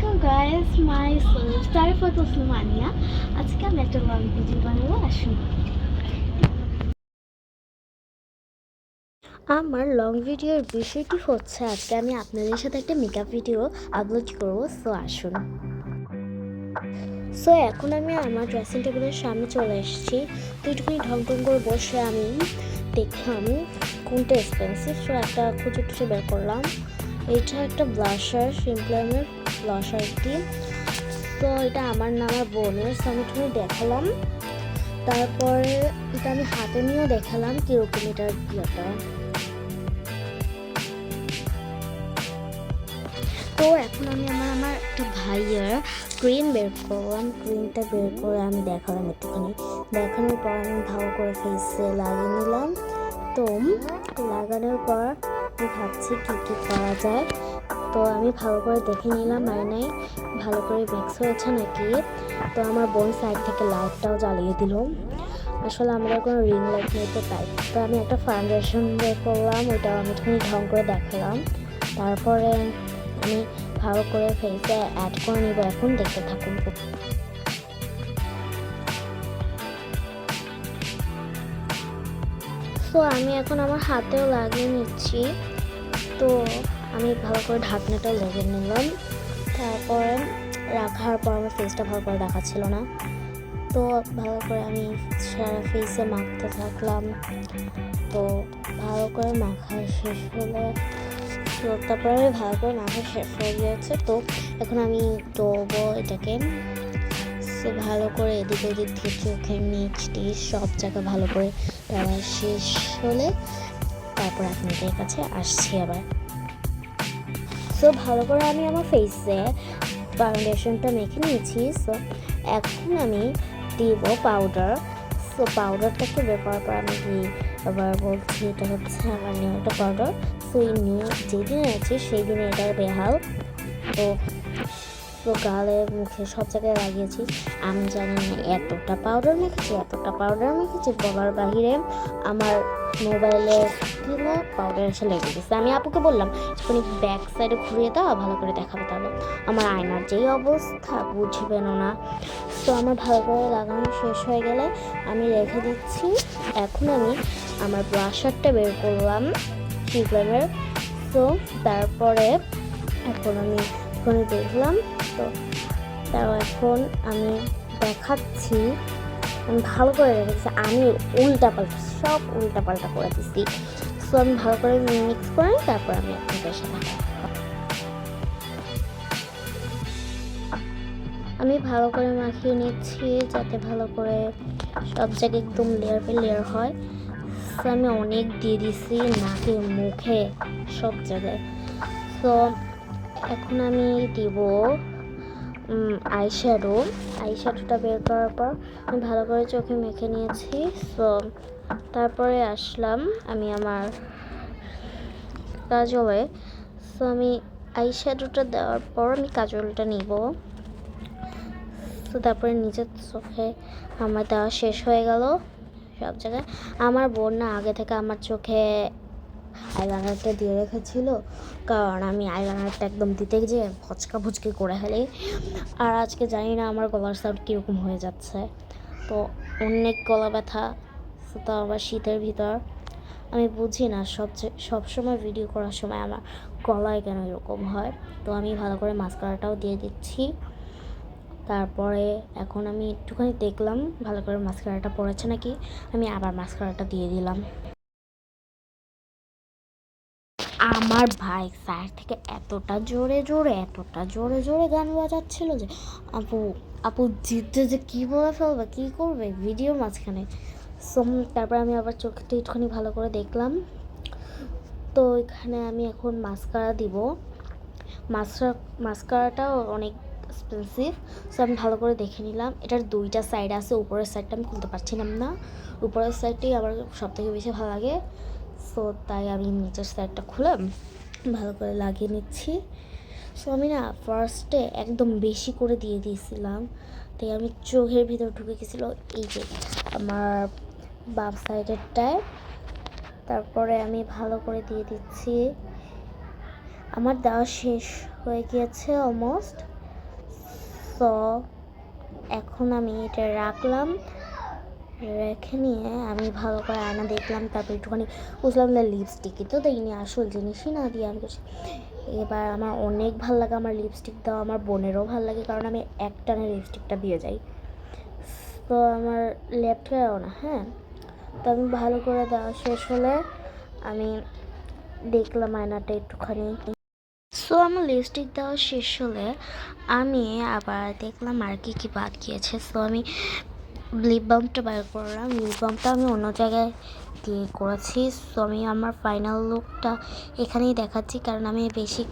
Welcome guys, myself Tarifat Osmania. আজকে আমি একটা লং ভিডিও বানাবো, আসুন। আমার লং ভিডিওর বিষয়টি হচ্ছে আজকে আমি আপনাদের সাথে একটা মেকআপ ভিডিও আপলোড করবো। আসুন। এখন আমি আমার ড্রেসিং টেবিলের সামনে চলে এসেছি। তো একটুখানি ঢং করে বসে আমি দেখলাম কোনটা এক্সপেন্সিভ। একটা খুঁজে টুচে বের করলাম। এটা একটা ব্লাশার, সিম্পলামের ব্লাশারটি। তো এটা আমার না আমার বোনের। আমি একটু দেখালাম, তারপরে এটা আমি হাতে নিয়েও দেখালাম কিরকম এটার ইয়েটা। তো এখন আমি আমার একটা ভাইয়ের ক্রিম বের করলাম। ক্রিমটা বের করে আমি দেখালাম একটুখানি। দেখানোর পর আমি ভালো করে ফেসে লাগিয়ে নিলাম। তো লাগানোর পর আমি ভাবছি কী করা যায়। তো আমি ভালো করে দেখে নিলাম আয়নায় ভালো করে মিক্স হয়েছে নাকি। তো আমার বোন সাইড থেকে লাইটটাও জ্বালিয়ে দিল। আসলে আমাদের কোনো রিং লাইট নেই, তো তাই। তো আমি একটা ফাউন্ডেশন বের করলাম, ওইটাও আমি একটুখানি ঢং করে দেখালাম। তারপরে আমি ভালো করে ফেসে অ্যাড করে নিব। এখন দেখতে থাকুন। তো আমি এখন আমার হাতেও লাগিয়ে নিচ্ছি। তো আমি ভালো করে ঢাকনাটাও লাগিয়ে নিলাম। তারপরে রাখার পর আমার ফেসটা ভালো করে দেখাচ্ছিল না, তো ভালো করে আমি সারা ফেসে মাখতে থাকলাম। তো ভালো করে মাখা শেষ হলে, তো তারপরে ভালো করে মাখা শেষ হয়ে গিয়েছে। তো এখন আমি ডোবো এটাকে। ভালো করে এদিক ওদিক থেকে চোখের নিচ টিচ সব জায়গা ভালো করে দেওয়া শেষ হলে তারপর আপনাদের কাছে আসছি আবার। ভালো করে আমি আমার ফেসে ফাউন্ডেশনটা মেখে নিয়েছি। এখন আমি দিব পাউডার। পাউডারটাকে বের করার পর আমি আবার বলছি এটা হচ্ছে আমার নিউ একটা পাউডার। এই নিউ যেদিন আছে সেই দিনে এটার বেহাল। তো গালে মুখে সব জায়গায় লাগিয়েছি। আমি জানি না এতটা পাউডার মেখেছি বলার বাহিরে। আমার মোবাইলে দিলে পাউডার এসে লেগে গেছে। আমি আপুকে বললাম তুমি ব্যাক সাইডে ঘুরিয়ে দাও, ভালো করে দেখাবে। তাহলে আমার আয়নার যেই অবস্থা বুঝবেনও না। তো আমার ভালো করে লাগানো শেষ হয়ে গেলে আমি রেখে দিচ্ছি। এখন আমি আমার ব্লাশারটা বের করলাম সিম্পলামের। তারপরে এখন আমি ফোনে দেখলাম। তো তাও এখন আমি দেখাচ্ছি। আমি ভালো করে রেখেছি, আমি সব উল্টাপাল্টা করে দিচ্ছি। আমি ভালো করে মিক্স করে তারপর আমি আপনাদের সাথে আমি ভালো করে মাখিয়ে নিচ্ছি যাতে ভালো করে সব জায়গায় একদম লেয়ার বাই লেয়ার হয়। আমি অনেক দিয়ে দিছি নাকে মুখে সব জায়গায়। তো এখন আমি দিব আইশ্যাডোটা বের করার পর আমি ভালো করে চোখে মেখে নিয়েছি। তারপরে আসলাম আমি আমার কাজলে। আমি আইশ্যাডোটা দেওয়ার পর আমি কাজলটা নিব। তারপরে নিচের চোখে আমার দেওয়া শেষ হয়ে গেল সব জায়গায়। আমার বোন না আগে থেকে আমার চোখে আইলাইনারটা দিয়ে রেখেছিল, কারণ আমি আইলাইনারটা একদম দিতে গিয়ে ভচকা করে ফেলি। আর আজকে জানি না আমার গলার সাউন্ড কীরকম হয়ে যাচ্ছে। তো অনেক গলা ব্যথা, তো আবার শীতের ভিতর আমি বুঝি না সবসময় ভিডিও করার সময় আমার গলায় কেন এরকম হয়। তো আমি ভালো করে মাস্কারাটাও দিয়ে দিচ্ছি। তারপরে এখন আমি একটুখানি দেখলাম ভালো করে মাস্কারাটা পড়েছে নাকি, আমি আবার মাস্কারাটা দিয়ে দিলাম। আমার ভাই সাইড থেকে এতটা জোরে গান বাজাচ্ছিল যে আপু জিততে যে কী বলে ফেলবে, কী করবে ভিডিওর মাঝখানে। তারপর আমি আবার চোখটা একটুখানি ভালো করে দেখলাম। তো এখানে আমি এখন মাস্কারা দিব। মাস্কারাটাও অনেক এক্সপেন্সিভ। আমি ভালো করে দেখে নিলাম। এটার দুইটা সাইড আছে, উপরের সাইডটা আমি খুলতে পারছিলাম না। উপরের সাইডটাই আমার সব থেকে বেশি ভালো লাগে। তাই আমি নিচের সাইডটা খুলে ভালো করে লাগিয়ে নিচ্ছি। আমি না ফার্স্টে একদম বেশি করে দিয়ে দিয়েছিলাম, তাই আমি চোখের ভিতর ঢুকে গেছিলো এই যে আমার বাম সাইডেরটায়। তারপরে আমি ভালো করে দিয়ে দিচ্ছি। আমার দেওয়া শেষ হয়ে গিয়েছে অলমোস্ট। সো এখন আমি এটা রাখলাম, রেখে নিয়ে আমি ভালো করে আয়না দেখলাম, তারপর একটুখানি বুঝলাম যে লিপস্টিকই তো দেয়নি, আসল জিনিসই না দিয়ে আমি করছি। এবার আমার অনেক ভালো লাগে আমার লিপস্টিক দেওয়া, আমার বোনেরও ভালো লাগে, কারণ আমি একটানে লিপস্টিকটা দিয়ে যাই। তো আমার লেফট হয়েও না, হ্যাঁ। তো আমি ভালো করে দেওয়া শেষ হলে আমি দেখলাম আয়নাটা একটুখানি। সো আমার লিপস্টিক দেওয়া শেষ হলে আমি আবার দেখলাম আর কি কি বাদ গিয়েছে। সো আমি লিপ বামটা বার করলাম, লিপ বামটা আমি অন্য জায়গায় দিয়ে করেছি। সো আমি আমার ফাইনাল লুকটা এখানেই দেখাচ্ছি, কারণ আমি বেশি